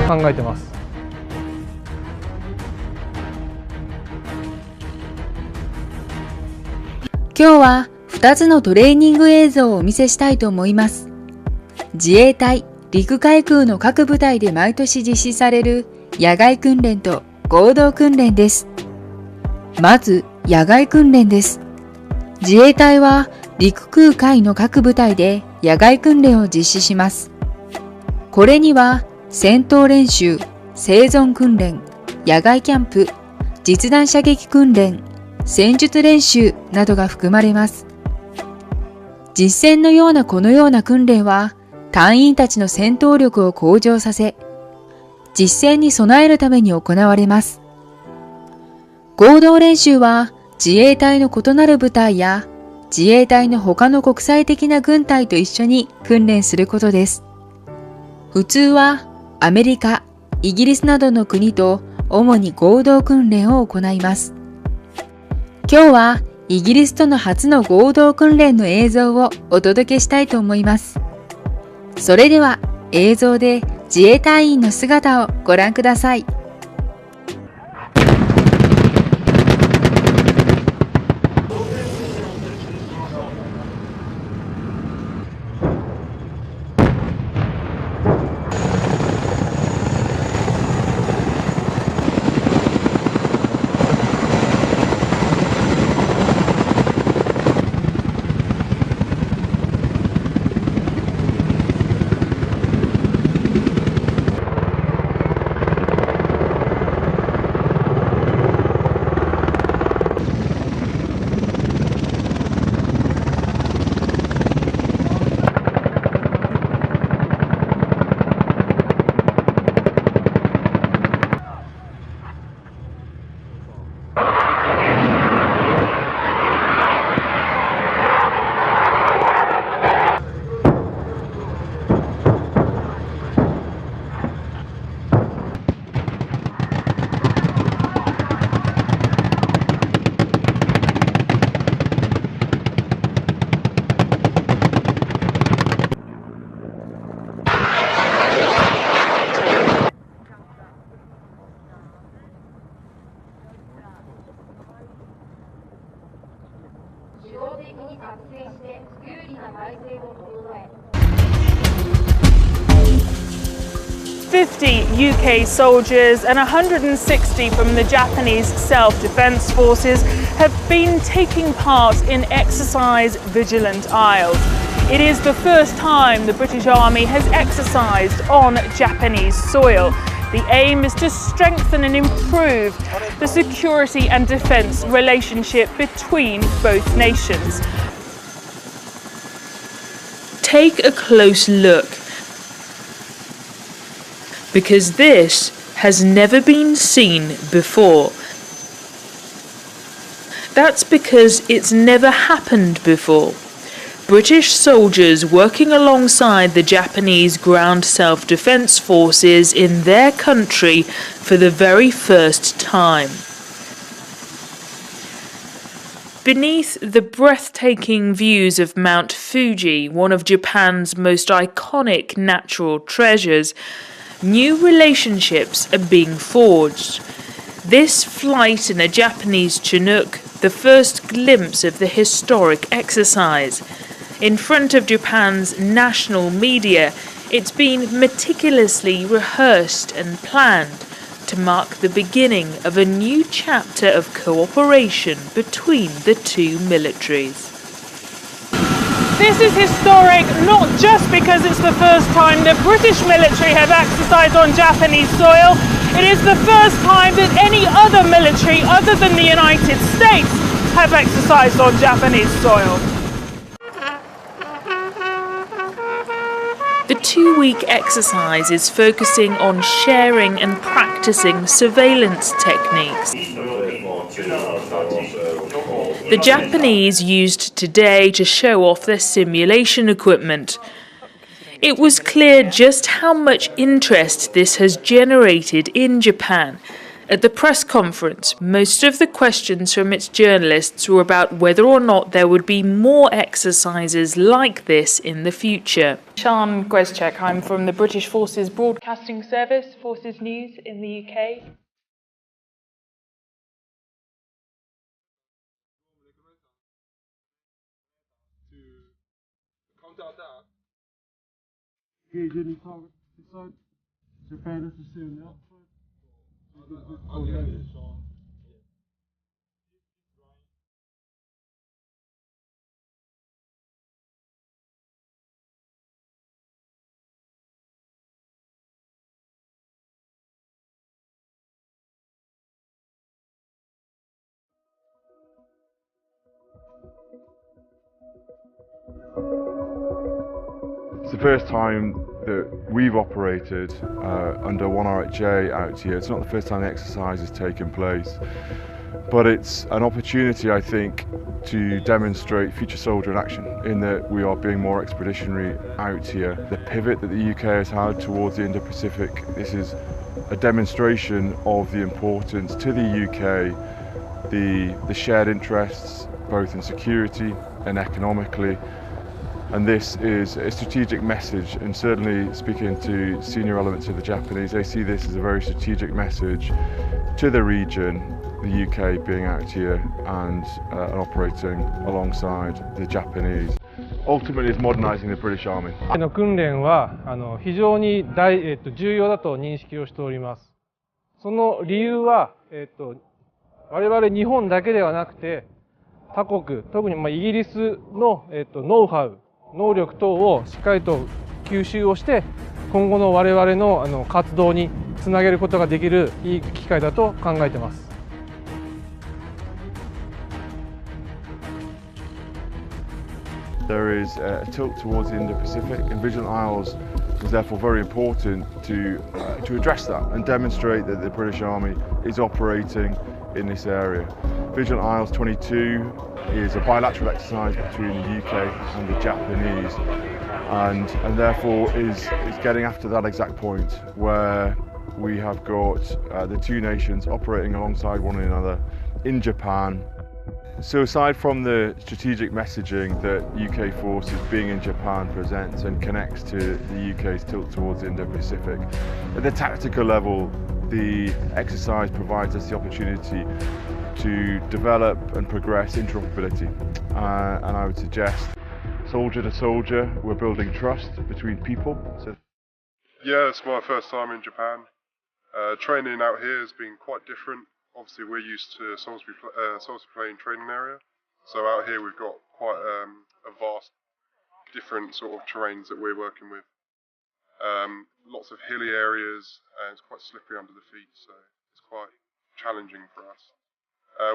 考えてます。今日は2つのトレーニング映像をお見せしたいと思います。自衛隊陸海空の各部隊で毎年実施される野外訓練と合同訓練です。まず野外訓練です。自衛隊は陸空海の各部隊で野外訓練を実施します。これには戦闘練習、生存訓練、野外キャンプ、実弾射撃訓練、戦術練習などが含まれます。実戦のようなこのような訓練は隊員たちの戦闘力を向上させ、実戦に備えるために行われます。合同練習は自衛隊の異なる部隊や自衛隊の他の国際的な軍隊と一緒に訓練することです。普通はアメリカ、イギリスなどの国と主に合同訓練を行います。今日はイギリスとの初の合同訓練の映像をお届けしたいと思います。それでは映像で自衛隊員の姿をご覧ください。50 UK soldiers and 160 from the Japanese Self-Defense Forces have been taking part in Exercise Vigilant Isles. It is the first time the British Army has exercised on Japanese soil. The aim is to strengthen and improve the security and defence relationship between both nations. Take a close look, because this has never been seen before. That's because it's never happened before. British soldiers working alongside the Japanese ground self-defense forces in their country for the very first time. Beneath the breathtaking views of Mount Fuji, one of Japan's most iconic natural treasures, new relationships are being forged. This flight in a Japanese Chinook, the first glimpse of the historic exercise. In front of Japan's national media, it's been meticulously rehearsed and planned to mark the beginning of a new chapter of cooperation between the two militaries. This is historic not just because it's the first time the British military have exercised on Japanese soil, it is the first time that any other military other than the United States have exercised on Japanese soil. The 2-week exercise is focusing on sharing and practicing surveillance techniques. The Japanese used today to show off their simulation equipment. It was clear just how much interest this has generated in Japan, At the press conference, most of the questions from its journalists were about whether or not there would be more exercises like this in the future. Sian Gwezczek, I'm from the British Forces Broadcasting Service, Forces News in the UK. Japan is still there. It's the first time that we've operated under 1RHJ out here. It's not the first time the exercise has taken place, but it's an opportunity, I think, to demonstrate future soldier in action, in that we are being more expeditionary out here. The pivot that the UK has had towards the Indo-Pacific, this is a demonstration of the importance to the UK, the shared interests, both in security and economically. And this is a strategic message, and certainly speaking to senior elements of the Japanese, they see this as a very strategic message to the region, the UK being out here and operating alongside the Japanese. Ultimately, it's modernising the British Army. の訓練は非常に重要だと認識をしております。その理由は、我々日本だけではなくて他国、特にイギリスの、ノウハウ、能力等をしっかりと吸収をして今後の我々の活動につなげることができるいい機会だと考えています。There is a tilt towards the Indo-Pacific, and Vigilant Isles was therefore very important to address that and demonstrate that the British Army is operating in this area. Vigilant Isles 22 is a bilateral exercise between the UK and the Japanese, and therefore is getting after that exact point where we have got the two nations operating alongside one another in Japan. So aside from the strategic messaging that UK forces being in Japan presents and connects to the UK's tilt towards the Indo-Pacific, at the tactical level, the exercise provides us the opportunity to develop and progress interoperability, and I would suggest soldier to soldier we're building trust between people. Yeah, it's my first time in Japan. Training out here has been quite different. Obviously we're used to Salisbury Plain training area, so out here we've got quite a vast different sort of terrains that we're working with. Lots of hilly areas, and it's quite slippery under the feet, so it's quite challenging for us.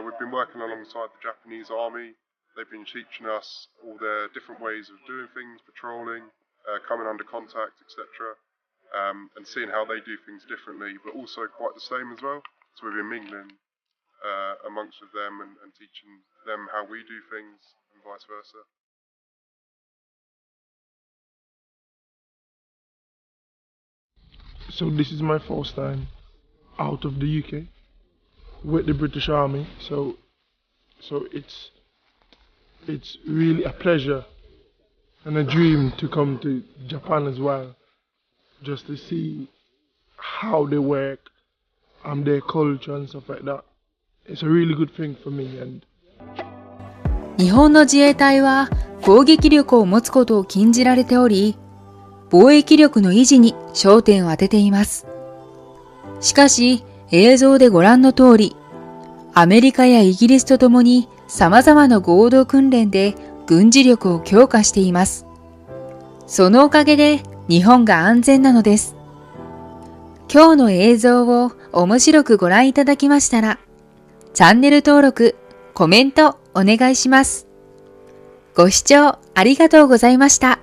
We've been working alongside the Japanese army. They've been teaching us all their different ways of doing things, patrolling, coming under contact, etc. And seeing how they do things differently, but also quite the same as well. So we've been mingling amongst of them and teaching them how we do things and vice versa. So this is my first time out of the UK with the British Army. So it's really a pleasure and a dream to come to Japan as well, just to see how they work, their culture and stuff like that. It's a really good thing for me. And 日本の自衛隊は攻撃力を持つことを禁じられており、防疫力の維持に焦点を当てています。しかし、映像でご覧の通り、アメリカやイギリスとともに様々な合同訓練で軍事力を強化しています。そのおかげで日本が安全なのです。今日の映像を面白くご覧いただきましたら、チャンネル登録、コメントお願いします。ご視聴ありがとうございました。